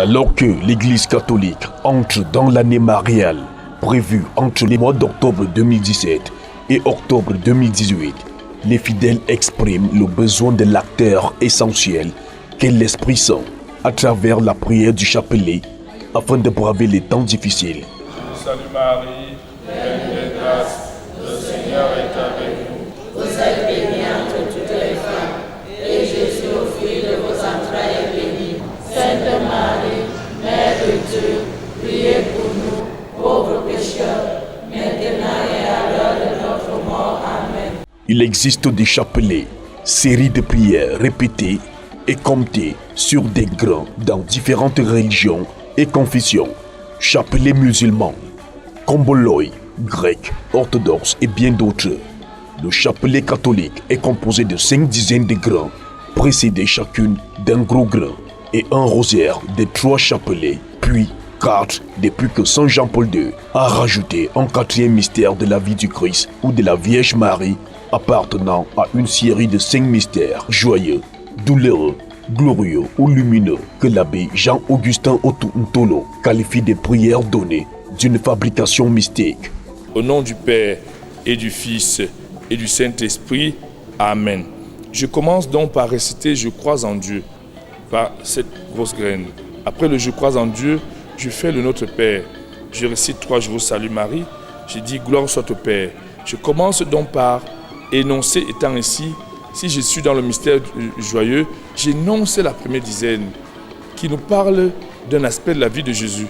Alors que l'Église catholique entre dans l'année mariale prévue entre les mois d'octobre 2017 et octobre 2018, les fidèles expriment le besoin de l'acteur essentiel qu'est l'Esprit Saint à travers la prière du chapelet afin de braver les temps difficiles. Salut Marie, pleine de grâce, le Seigneur est avec vous. Vous êtes bénie entre toutes les femmes, et Jésus, le fruit de vos entrailles, est béni. Sainte Marie, Mère de Dieu, priez pour nous, pauvres pécheurs, maintenant et à l'heure de notre mort. Amen. Il existe des chapelets, séries de prières répétées et comptées sur des grains dans différentes religions et confessions. Chapelets musulmans, comboloi, grec, orthodoxe et bien d'autres. Le chapelet catholique est composé de 5 dizaines de grains, précédés chacune d'un gros grain, et un rosaire de 3 chapelets, puis 4 depuis que Saint Jean-Paul II a rajouté un 4e mystère de la vie du Christ ou de la Vierge Marie, appartenant à une série de 5 mystères joyeux, douloureux, glorieux ou lumineux que l'abbé Jean-Augustin Otuntolo qualifie de prières données d'une fabrication mystique. Au nom du Père et du Fils et du Saint-Esprit, Amen. Je commence donc par réciter « Je crois en Dieu » par cette grosse graine. Après le « Je crois en Dieu », je fais le Notre Père. Je récite 3 « Je vous salue Marie ». Je dis « Gloire soit au Père ». Je commence donc par énoncer étant ainsi. Si je suis dans le mystère joyeux, j'énonce la première dizaine qui nous parle d'un aspect de la vie de Jésus.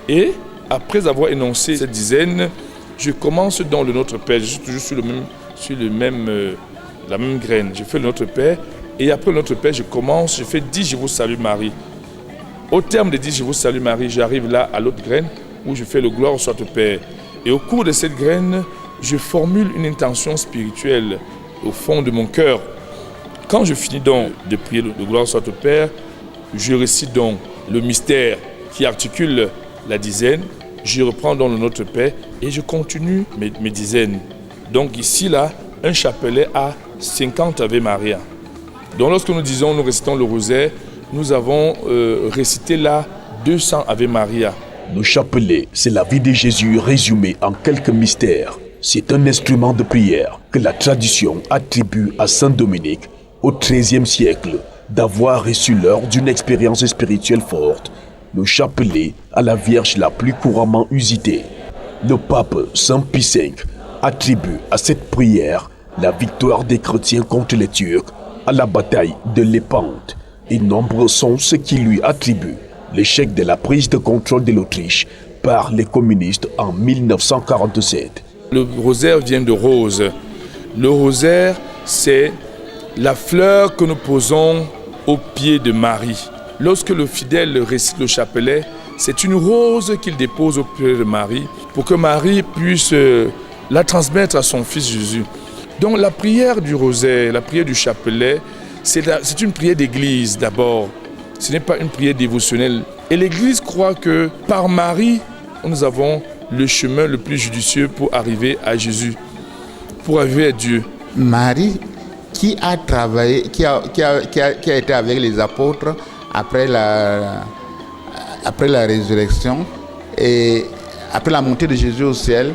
Et après avoir énoncé cette dizaine, je commence dans le Notre Père. Je suis toujours sur la même graine. Je fais le Notre Père et après le Notre Père, je fais 10 Je vous salue Marie. Au terme de 10 Je vous salue Marie, j'arrive là à l'autre graine où je fais le Gloire soit au Père. Et au cours de cette graine, je formule une intention spirituelle au fond de mon cœur. Quand je finis donc de prier le Gloire soit au Père, je récite donc le mystère qui articule la dizaine, je reprends donc le Notre Père et je continue mes dizaines. Donc ici, là, un chapelet a 50 Ave Maria. Donc lorsque nous récitons le rosaire, nous avons récité là 200 Ave Maria. Le chapelet, c'est la vie de Jésus résumée en quelques mystères. C'est un instrument de prière que la tradition attribue à Saint Dominique au XIIIe siècle d'avoir reçu lors d'une expérience spirituelle forte le chapelet à la Vierge la plus couramment usitée. Le pape Saint Pie V attribue à cette prière la victoire des chrétiens contre les Turcs à la bataille de Lépante, et nombreux sont ceux qui lui attribuent l'échec de la prise de contrôle de l'Autriche par les communistes en 1947. Le rosaire vient de rose. Le rosaire, c'est la fleur que nous posons au pied de Marie. Lorsque le fidèle récite le chapelet, c'est une rose qu'il dépose au pied de Marie pour que Marie puisse la transmettre à son fils Jésus. Donc la prière du rosaire, la prière du chapelet, c'est une prière d'église d'abord. Ce n'est pas une prière dévotionnelle. Et l'église croit que par Marie, nous avons le chemin le plus judicieux pour arriver à Jésus, pour arriver à Dieu. Marie, qui a travaillé, qui a été avec les apôtres après la résurrection et après la montée de Jésus au ciel,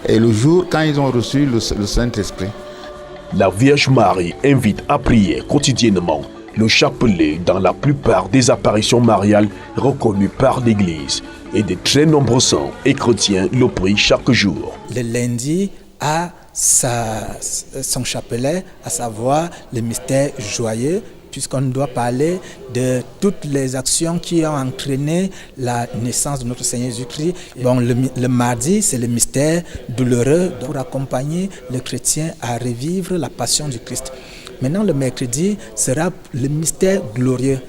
et le jour quand ils ont reçu le Saint-Esprit. La Vierge Marie invite à prier quotidiennement le chapelet dans la plupart des apparitions mariales reconnues par l'Église, et de très nombreux saints et chrétiens le prient chaque jour. Le lundi a son chapelet, à savoir le mystère joyeux, puisqu'on doit parler de toutes les actions qui ont entraîné la naissance de notre Seigneur Jésus-Christ. Bon, le mardi, c'est le mystère douloureux pour accompagner le chrétien à revivre la passion du Christ. Maintenant, le mercredi sera le mystère glorieux.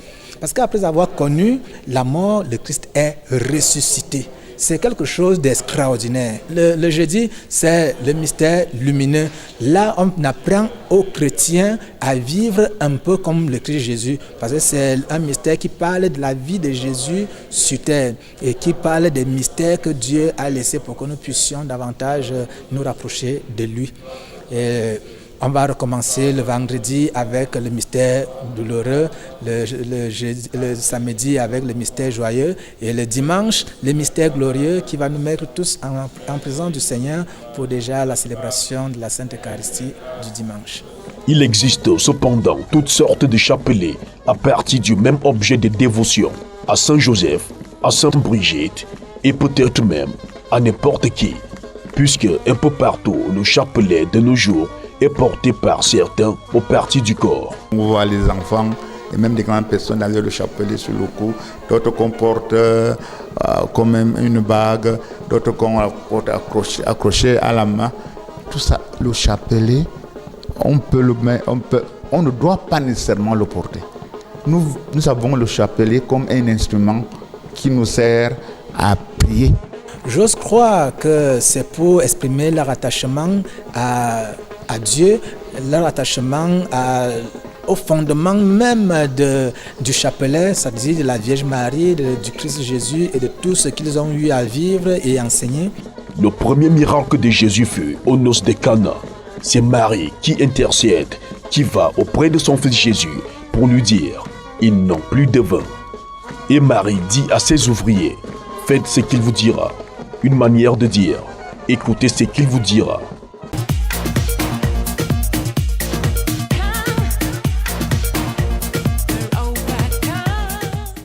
Parce qu'après avoir connu la mort, le Christ est ressuscité. C'est quelque chose d'extraordinaire. Le jeudi, c'est le mystère lumineux. Là, on apprend aux chrétiens à vivre un peu comme le Christ Jésus. Parce que c'est un mystère qui parle de la vie de Jésus sur terre et qui parle des mystères que Dieu a laissés pour que nous puissions davantage nous rapprocher de lui. Et On va recommencer le vendredi avec le mystère douloureux, le samedi avec le mystère joyeux et le dimanche, le mystère glorieux qui va nous mettre tous en présence du Seigneur pour déjà la célébration de la Sainte Eucharistie du dimanche. Il existe cependant toutes sortes de chapelets à partir du même objet de dévotion, à Saint-Joseph, à Sainte-Brigitte et peut-être même à n'importe qui, puisque un peu partout le chapelet de nos jours est porté par certains aux parties du corps. On voit les enfants et même des grandes personnes avec le chapelet sur le cou, d'autres qu'on porte comme une bague, d'autres qu'on porte accroché à la main. Tout ça, le chapelet, on ne doit pas nécessairement le porter. Nous avons le chapelet comme un instrument qui nous sert à prier. J'ose croire que c'est pour exprimer leur attachement à Dieu, leur attachement au fondement même du chapelet, c'est-à-dire de la Vierge Marie, du Christ Jésus et de tout ce qu'ils ont eu à vivre et enseigner. Le premier miracle de Jésus fut aux noces de Cana. C'est Marie qui intercède, qui va auprès de son fils Jésus pour lui dire « Ils n'ont plus de vin ». Et Marie dit à ses ouvriers « Faites ce qu'il vous dira ». Une manière de dire « Écoutez ce qu'il vous dira ».